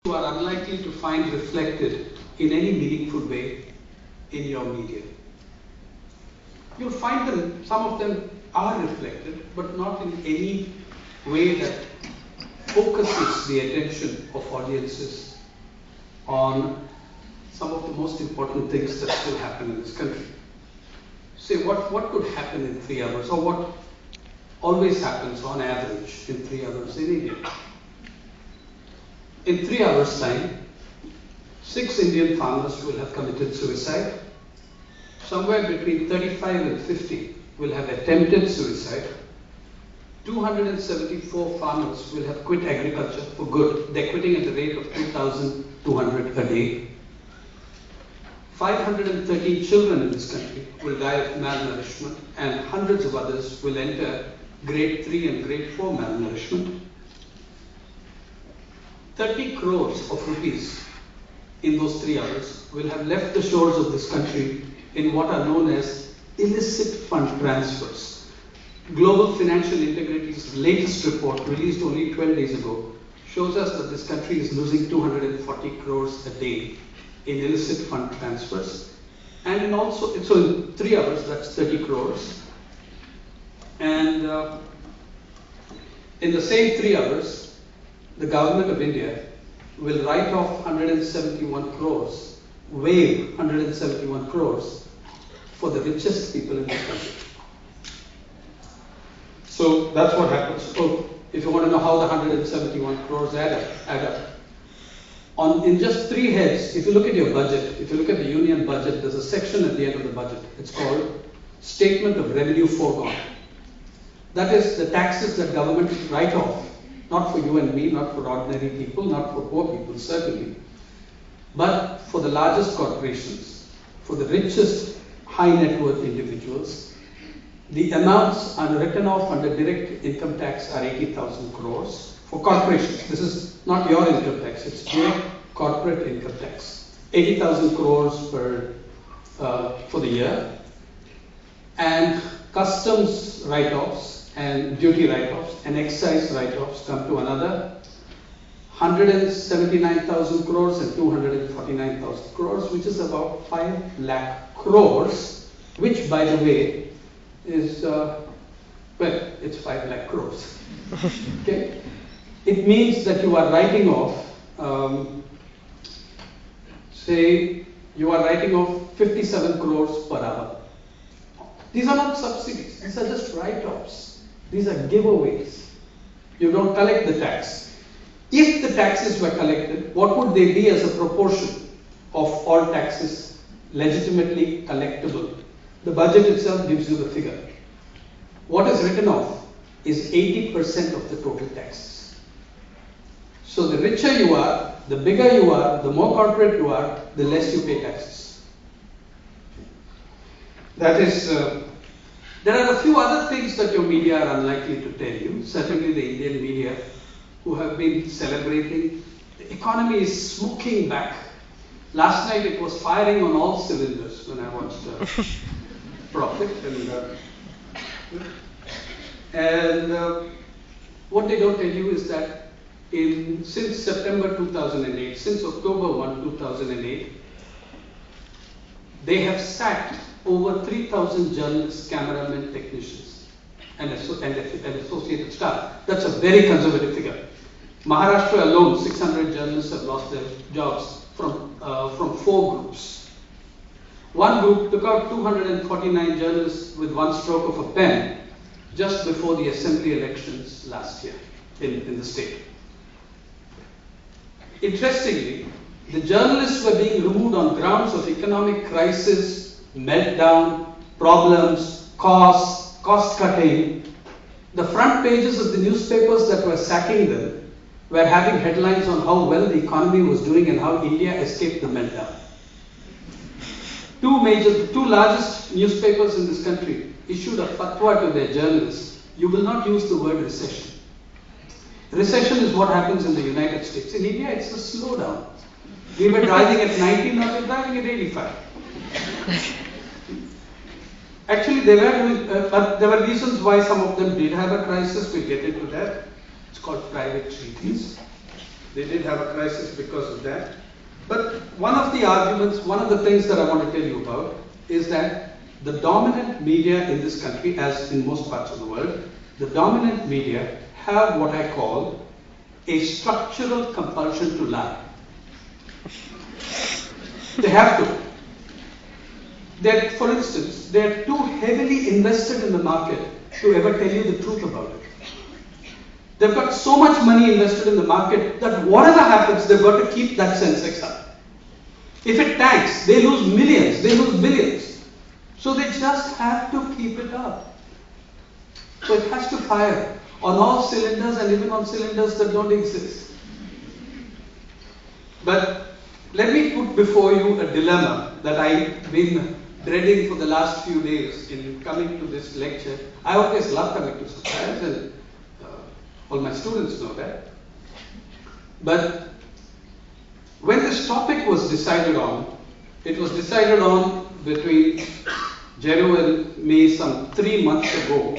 you are unlikely to find reflected in any meaningful way in your media. You'll find them, some of them are reflected, but not in any way that focuses the attention of audiences on some of the most important things that still happen in this country. Say, what could happen in 3 hours, or what always happens on average in 3 hours in India? In 3 hours' time, 6 Indian farmers will have committed suicide. Somewhere between 35 and 50 will have attempted suicide. 274 farmers will have quit agriculture for good. They're quitting at the rate of 2,200 a day. 513 children in this country will die of malnourishment, and hundreds of others will enter grade 3 and grade 4 malnourishment. 30 crores of rupees in those 3 hours will have left the shores of this country in what are known as illicit fund transfers. Global Financial Integrity's latest report, released only 12 days ago, shows us that this country is losing 240 crores a day in illicit fund transfers. And so in 3 hours, that's 30 crores. And in the same 3 hours, the government of India will write off 171 crores, waive 171 crores for the richest people in this country. So that's what happens. So if you want to know how the 171 crores add up, in just 3 heads, if you look at your budget, if you look at the union budget, there's a section at the end of the budget. It's called Statement of Revenue Foregone. That is the taxes that government write off. Not for you and me, not for ordinary people, not for poor people, certainly, but for the largest corporations, for the richest high net worth individuals. The amounts are written off under direct income tax are 80,000 crores for corporations. This is not your income tax, it's direct corporate income tax. 80,000 crores for the year. And customs write-offs and duty write-offs and excise write-offs come to another 179,000 crores and 249,000 crores, which is about 5 lakh crores, which, by the way, is, it's 5 lakh crores. Okay? It means that you are writing off, say, you are writing off 57 crores per hour. These are not subsidies, these are just write-offs. These are giveaways. You don't collect the tax. If the taxes were collected, what would they be as a proportion of all taxes legitimately collectible? The budget itself gives you the figure. What is written off is 80% of the total taxes. So the richer you are, the bigger you are, the more corporate you are, the less you pay taxes. That is... There are a few other things that your media are unlikely to tell you. Certainly the Indian media, who have been celebrating. The economy is smoking back. Last night it was firing on all cylinders when I watched Profit. And what they don't tell you is that since September 2008, since October 1, 2008, they have sacked over 3,000 journalists, cameramen, technicians, and associated staff. That's a very conservative figure. Maharashtra alone, 600 journalists have lost their jobs from 4 groups. One group took out 249 journalists with one stroke of a pen just before the assembly elections last year in the state. Interestingly, the journalists were being removed on grounds of economic crisis, meltdown, problems, cost cutting. The front pages of the newspapers that were sacking them were having headlines on how well the economy was doing and how India escaped the meltdown. The two largest newspapers in this country issued a fatwa to their journalists. You will not use the word recession. Recession is what happens in the United States. In India, it's a slowdown. We were driving at 90, now we're driving at 85. Actually, there were reasons why some of them did have a crisis. We'll get into that. It's called private treaties. They did have a crisis because of that. But one of the arguments, one of the things that I want to tell you about is that the dominant media in this country, as in most parts of the world, the dominant media have what I call a structural compulsion to lie. They have to. For instance, they're too heavily invested in the market to ever tell you the truth about it. They've got so much money invested in the market that whatever happens, they've got to keep that Sensex up. If it tanks, they lose millions, they lose billions. So they just have to keep it up. So it has to fire on all cylinders and even on cylinders that don't exist. But let me put before you a dilemma that I've been dreading for the last few days in coming to this lecture. I always love coming to societies, and all my students know that. But when this topic was decided on, it was decided on between January and May some 3 months ago.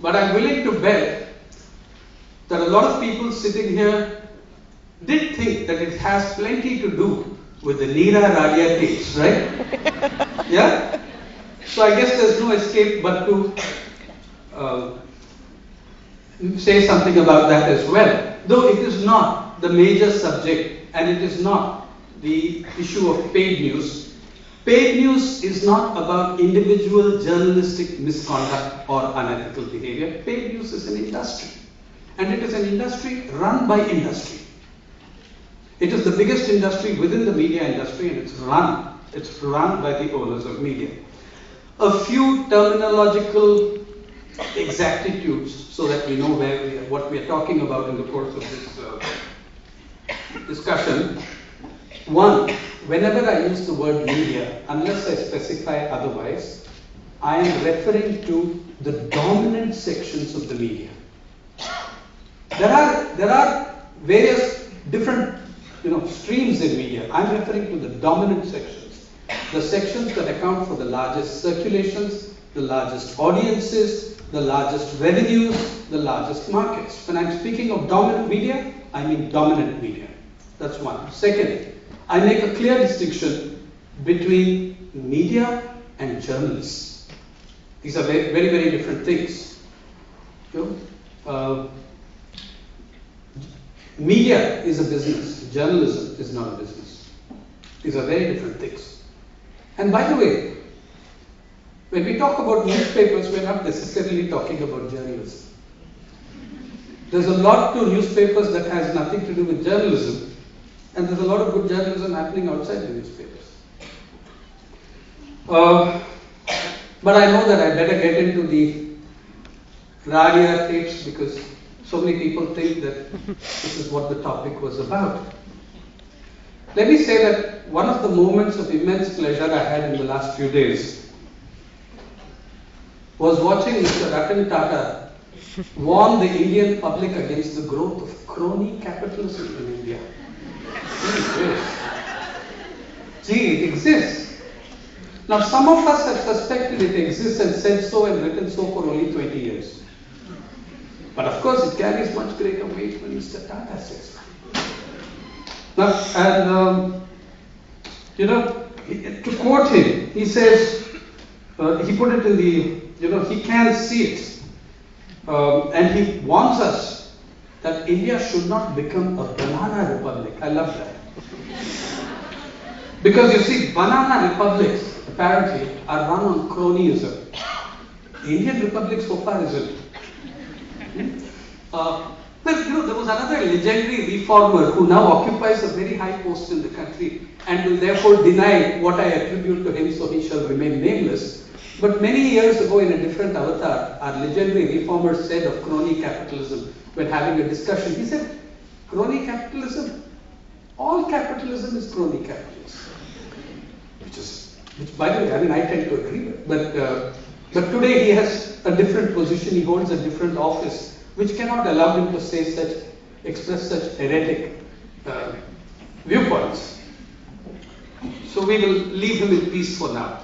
But I'm willing to bet that a lot of people sitting here did think that it has plenty to do with the Neera Radia case, right? Yeah? So I guess there's no escape but to say something about that as well. Though it is not the major subject and it is not the issue of paid news. Paid news is not about individual journalistic misconduct or unethical behavior. Paid news is an industry. And it is an industry run by industry. It is the biggest industry within the media industry, and it's run by the owners of media. A few terminological exactitudes so that we know what we are talking about in the course of this discussion. One, whenever I use the word media, unless I specify otherwise, I am referring to the dominant sections of the media. There are various different streams in media. I'm referring to the dominant sections. The sections that account for the largest circulations, the largest audiences, the largest revenues, the largest markets. When I'm speaking of dominant media, I mean dominant media. That's one. Second, I make a clear distinction between media and journalists. These are very, very, very different things. Media is a business. Journalism is not a business. These are very different things. And by the way, when we talk about newspapers, we're not necessarily talking about journalism. There's a lot to newspapers that has nothing to do with journalism, and there's a lot of good journalism happening outside the newspapers. But I know that I better get into the Radia tapes because so many people think that this is what the topic was about. Let me say that one of the moments of immense pleasure I had in the last few days was watching Mr. Ratan Tata warn the Indian public against the growth of crony capitalism in India. Gee, it exists. Now, some of us have suspected it exists and said so and written so for only 20 years. But of course, it carries much greater weight when Mr. Tata says. Now, and to quote him, he says, he put it in the, he can see it. And he warns us that India should not become a banana republic. I love that. Because you see, banana republics apparently are run on cronyism. The Indian republic so far isn't. There was another legendary reformer who now occupies a very high post in the country and will therefore deny what I attribute to him, so he shall remain nameless. But many years ago in a different avatar, our legendary reformer said of crony capitalism when having a discussion, he said, crony capitalism? All capitalism is crony capitalism. Which by the way, I tend to agree with. But today he has a different position, he holds a different office, which cannot allow him to express such heretic viewpoints. So we will leave him in peace for now.